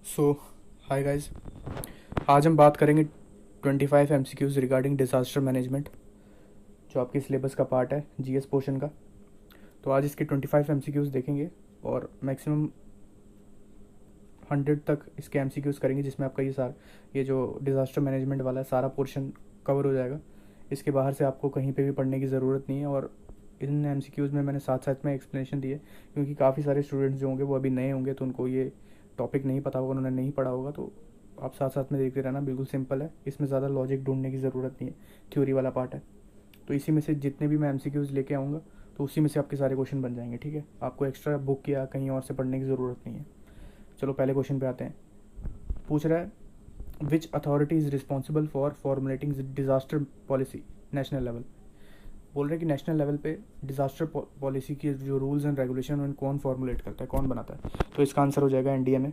सो hi guys. आज हम बात करेंगे 25 एमसीक्यूज़ रिगार्डिंग डिज़ास्टर मैनेजमेंट, जो आपके सिलेबस का पार्ट है जीएस पोर्शन का। तो आज इसके 25 एमसीक्यूज़ देखेंगे और मैक्सिमम 100 तक इसके एमसीक्यूज़ करेंगे, जिसमें आपका ये जो डिज़ास्टर मैनेजमेंट वाला है सारा पोर्शन कवर हो जाएगा। इसके बाहर से आपको कहीं पे भी पढ़ने की ज़रूरत नहीं है। और इन एमसीक्यूज़ में मैंने साथ साथ में एक्सप्लेनेशन दी है, क्योंकि काफ़ी सारे स्टूडेंट्स जो होंगे वो अभी नए होंगे, तो उनको ये टॉपिक नहीं पता होगा, उन्होंने नहीं पढ़ा होगा। तो आप साथ साथ में देखते रहना, बिल्कुल सिंपल है, इसमें ज़्यादा लॉजिक ढूंढने की ज़रूरत नहीं है, थ्योरी वाला पार्ट है। तो इसी में से जितने भी मैं एमसीक्यूज़ लेके आऊँगा, तो उसी में से आपके सारे क्वेश्चन बन जाएंगे। ठीक है, आपको एक्स्ट्रा बुक या कहीं और से पढ़ने की ज़रूरत नहीं है। चलो पहले क्वेश्चन पे आते हैं। पूछ रहा है, which authority is responsible for formulating disaster policy national level. बोल रहे हैं कि नेशनल लेवल पे डिज़ास्टर पॉलिसी की जो रूल्स एंड रेगुलेशन उन्हें कौन फॉर्मुलेट करता है, कौन बनाता है। तो इसका आंसर हो जाएगा एनडीएमए।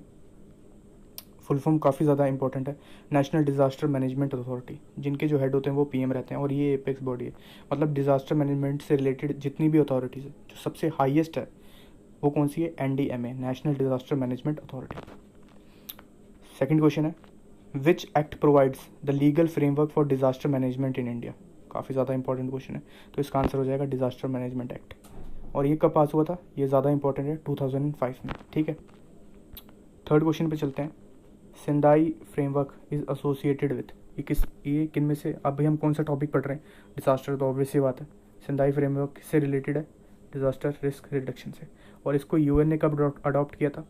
फुल फॉर्म काफ़ी ज़्यादा इंपॉर्टेंट है, नेशनल डिज़ास्टर मैनेजमेंट अथॉरिटी। जिनके जो हेड होते हैं वो पीएम रहते हैं, और ये एपेक्स बॉडी है। मतलब डिज़ास्टर मैनेजमेंट से रिलेटेड जितनी भी अथॉरिटीज़ है, जो सबसे हाईएस्ट है वो कौन सी है, NDMA, national disaster management authority. Second question है, which act provides the legal framework for disaster management in India. काफ़ी ज़्यादा इंपॉर्टेंट क्वेश्चन है, तो इसका आंसर हो जाएगा डिज़ास्टर मैनेजमेंट एक्ट। और ये कब पास हुआ था, ये ज़्यादा इंपॉर्टेंट है, 2005 में। ठीक है, थर्ड क्वेश्चन पे चलते हैं। Sendai framework is associated with, ये किन में से, अभी हम कौन सा टॉपिक पढ़ रहे हैं, डिज़ास्टर, तो ऑब्वियस सी बात है सेंदाई फ्रेमवर्क किससे रिलेटेड है, डिज़ास्टर रिस्क रिडक्शन से। और इसको यूएन ने कब अडॉप्ट किया था,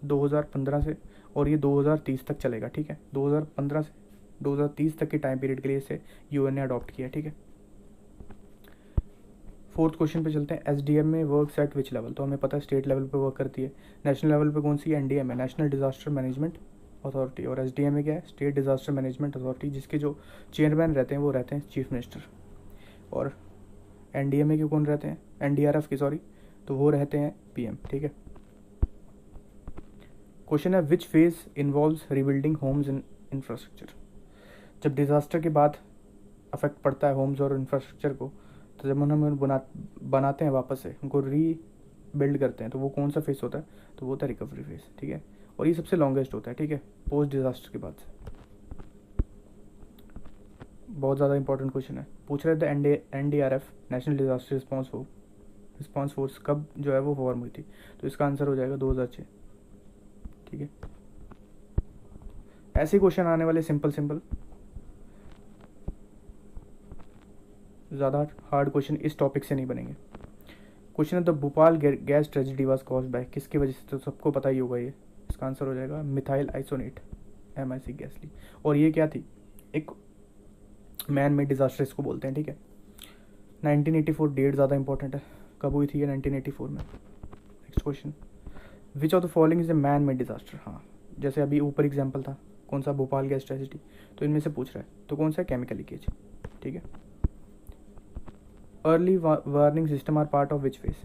2015 से, और ये 2030 तक चलेगा। ठीक है, 2015 से 2030 तक के टाइम पीरियड के लिए इसे यूएन ने अडॉप्ट किया। ठीक है, फोर्थ क्वेश्चन पे चलते हैं। एसडीएम में वर्क्स एट विच लेवल, तो हमें पता है स्टेट लेवल पे वर्क करती है। नेशनल लेवल पे कौन सी है, एनडीएम है, नेशनल डिजास्टर मैनेजमेंट अथॉरिटी। और एसडीएम में क्या है, स्टेट डिजास्टर मैनेजमेंट अथॉरिटी, जिसके जो चेयरमैन रहते हैं वो रहते हैं चीफ मिनिस्टर। और एनडीएमए के कौन रहते हैं, एनडीआरएफ की सॉरी, तो वो रहते हैं पीएम। ठीक है, क्वेश्चन है, which phase involves rebuilding homes in infrastructure. जब डिजास्टर के बाद अफेक्ट पड़ता है होम्स और इंफ्रास्ट्रक्चर को, तो जब उन्हें बनाते हैं वापस से, उनको रीबिल्ड करते हैं, तो वो कौन सा फेस होता है, तो वो होता है रिकवरी फेस। ठीक है, और ये सबसे लॉन्गेस्ट होता है। ठीक है, पोस्ट डिजास्टर के बाद से। बहुत ज़्यादा इंपॉर्टेंट क्वेश्चन है, पूछ रहे थे NDRF, national disaster response force कब जो है वो फॉर्म हुई थी, तो इसका आंसर हो जाएगा 2006। ठीक है, ऐसे क्वेश्चन आने वाले सिंपल सिंपल, ज़्यादा हार्ड क्वेश्चन इस टॉपिक से नहीं बनेंगे। क्वेश्चन है, the Bhopal gas tragedy was caused by, किसकी वजह से, तो सबको पता ही होगा ये। इसका आंसर हो जाएगा मिथाइल आइसोनेट, MIC गैस ली। और ये क्या थी, एक मैन मेड डिजास्टर इसको बोलते हैं। ठीक है, 1984 डेट ज़्यादा इंपॉर्टेंट है, कब हुई थी ये, 1984 में। Next question, which of the following is a man made disaster. हाँ, जैसे अभी ऊपर एग्जाम्पल था कौन सा, भोपाल गैस ट्रेजिडी, तो इनमें से पूछ रहा है, तो कौन सा है, केमिकल लीकेज। ठीक है, early warning system are part of which phase.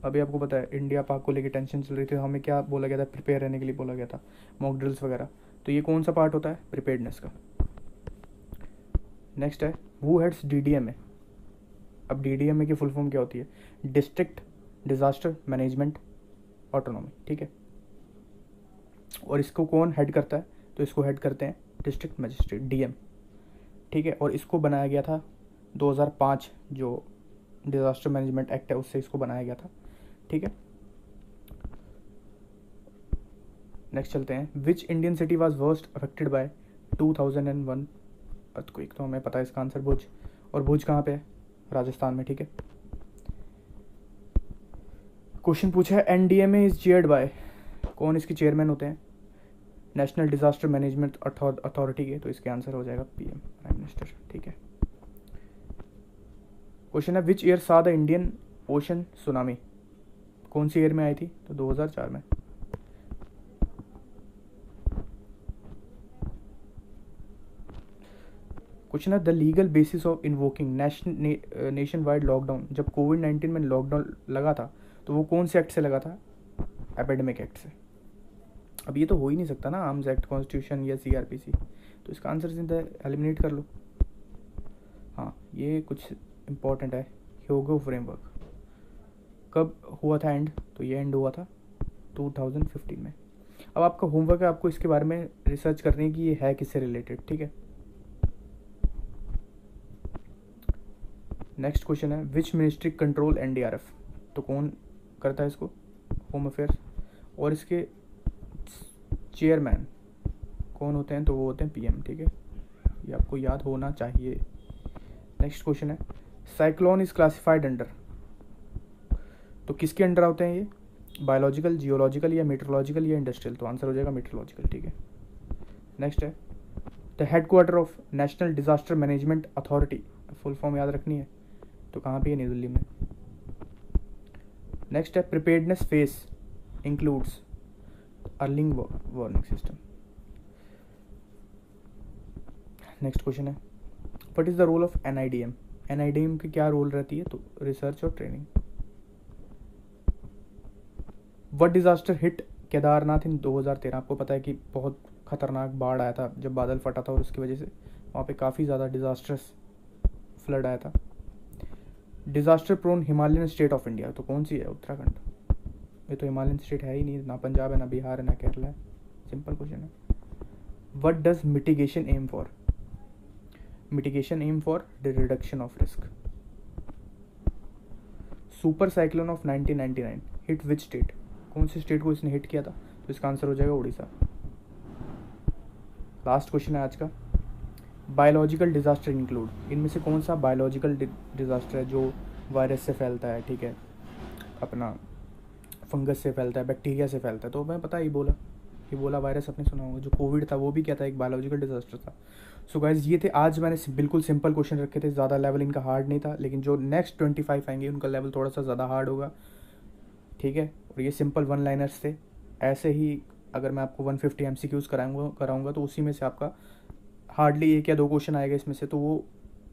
अभी आपको पता है इंडिया पाक को लेकर टेंशन चल रही थी, हमें क्या बोला गया था, प्रिपेयर रहने के लिए बोला गया था, मॉक ड्रिल्स वगैरह। तो ये कौन सा पार्ट होता है, प्रिपेयर्डनेस का। नेक्स्ट है, हु हेड्स डीडीएमए। अब डीडीएमए की फुल फॉर्म क्या होती है, डिस्ट्रिक्ट डिजास्टर मैनेजमेंट ऑटोनॉमी। ठीक है, और इसको कौन हेड करता है, तो इसको हेड करते हैं डिस्ट्रिक्ट मजिस्ट्रेट, डीएम। ठीक है, और इसको बनाया गया था 2005, जो डिजास्टर मैनेजमेंट एक्ट है उससे इसको बनाया गया था। ठीक है, नेक्स्ट चलते हैं, which Indian city was worst affected by 2001 earthquake. तो हमें पता है इसका आंसर भुज, और भुज कहाँ पे है, राजस्थान में। ठीक है, क्वेश्चन पूछा है, एनडीएमए इज चेयर्ड बाय, कौन इसके चेयरमैन होते हैं, नेशनल डिजास्टर मैनेजमेंट अथॉरिटी के, तो इसके आंसर हो जाएगा पीएम, प्राइम मिनिस्टर। ठीक है, क्वेश्चन है, विच ईयर सा द इंडियन ओशन सुनामी, कौन सी ईयर में आई थी, तो 2004 में। क्वेश्चन है, the legal basis of invoking nation wide lockdown. जब कोविड-19 में लॉकडाउन लगा था, तो वो कौन से एक्ट से लगा था, एपिडेमिक एक्ट से। अब ये तो हो ही नहीं सकता ना, आर्म्स एक्ट, कॉन्स्टिट्यूशन या सीआरपीसी, तो इसका आंसर सीधा एलिमिनेट कर लो। हाँ, ये कुछ इंपॉर्टेंट है, ह्योगो फ्रेमवर्क कब हुआ था एंड, तो ये एंड हुआ था 2015 में। अब आपका होमवर्क है, आपको इसके बारे में रिसर्च करनी है कि ये है किससे रिलेटेड, ठीक है। नेक्स्ट क्वेश्चन है विच मिनिस्ट्री कंट्रोल एनडीआरएफ, तो कौन करता है इसको, होम अफेयर्स, और इसके चेयरमैन कौन होते हैं, तो वो होते हैं पीएम, ठीक है, ये आपको याद होना चाहिए। नेक्स्ट क्वेश्चन है साइक्लोन इज क्लासिफाइड अंडर, तो किसके अंडर होते हैं ये, बायोलॉजिकल, जियोलॉजिकल या मीटरोलॉजिकल या इंडस्ट्रियल, तो आंसर हो जाएगा मीटरोलॉजिकल, ठीक है। नेक्स्ट है the headquarter of national disaster management authority, full form याद रखनी है, तो कहाँ पे है, न्यू दिल्ली में। नेक्स्ट है प्रिपेयर्डनेस फेस इंक्लूड्स अर्लिंग वार्निंग सिस्टम। नेक्स्ट क्वेश्चन है what is the role of NIDM, NIDM की क्या रोल रहती है, तो रिसर्च और training. What disaster hit Kedarnath in 2013, आपको पता है कि बहुत खतरनाक बाढ़ आया था जब बादल फटा था और उसकी वजह से वहाँ पे काफ़ी ज़्यादा डिजास्टर्स फ्लड आया था। Disaster prone Himalayan state of India, तो कौन सी है, उत्तराखंड, ये तो हिमालयन स्टेट है ही नहीं, ना पंजाब है, ना बिहार है, ना केरला है, सिंपल क्वेश्चन है। What does mitigation aim for, mitigation aim for the reduction of risk. Super cyclone of 1999 hit which state, कौन सी स्टेट को इसने हिट किया था, तो इसका आंसर हो जाएगा उड़ीसा। लास्ट क्वेश्चन है आज का बायोलॉजिकल डिजास्टर इंक्लूड, इनमें से कौन सा बायोलॉजिकल डिजास्टर है जो वायरस से फैलता है, ठीक है, अपना फंगस से फैलता है, बैक्टीरिया से फैलता है, तो मैं पता ही बोला, ये बोला वायरस आपने सुना होगा, जो कोविड था वो भी क्या था, एक बायोलॉजिकल डिजास्टर था। सो गाइज ये थे आज मैंने बिल्कुल सिंपल क्वेश्चन रखे थे, ज़्यादा लेवल इनका हार्ड नहीं था, लेकिन जो नेक्स्ट 25 आएंगे उनका लेवल थोड़ा सा ज़्यादा हार्ड होगा, ठीक है। और ये सिंपल वन लाइनर्स थे। ऐसे ही अगर मैं आपको 150 MCQs कराऊंगा तो उसी में से आपका हार्डली 1 या 2 क्वेश्चन आएगा इसमें से, तो वो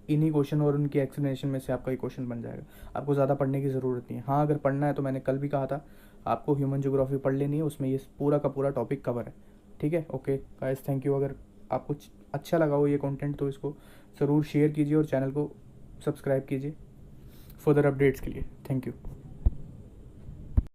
इन्हीं क्वेश्चन और उनकी एक्सप्लेनेशन में से आपका एक क्वेश्चन बन जाएगा। आपको ज़्यादा पढ़ने की ज़रूरत नहीं है। हाँ अगर पढ़ना है तो मैंने कल भी कहा था आपको ह्यूमन ज्योग्राफी पढ़ लेनी है, उसमें ये पूरा का पूरा टॉपिक कवर है, ठीक है। Okay guys, thank you. अगर आपको अच्छा लगा हो ये कंटेंट तो इसको ज़रूर शेयर कीजिए और चैनल को सब्सक्राइब कीजिए फर्दर अपडेट्स के लिए। Thank you.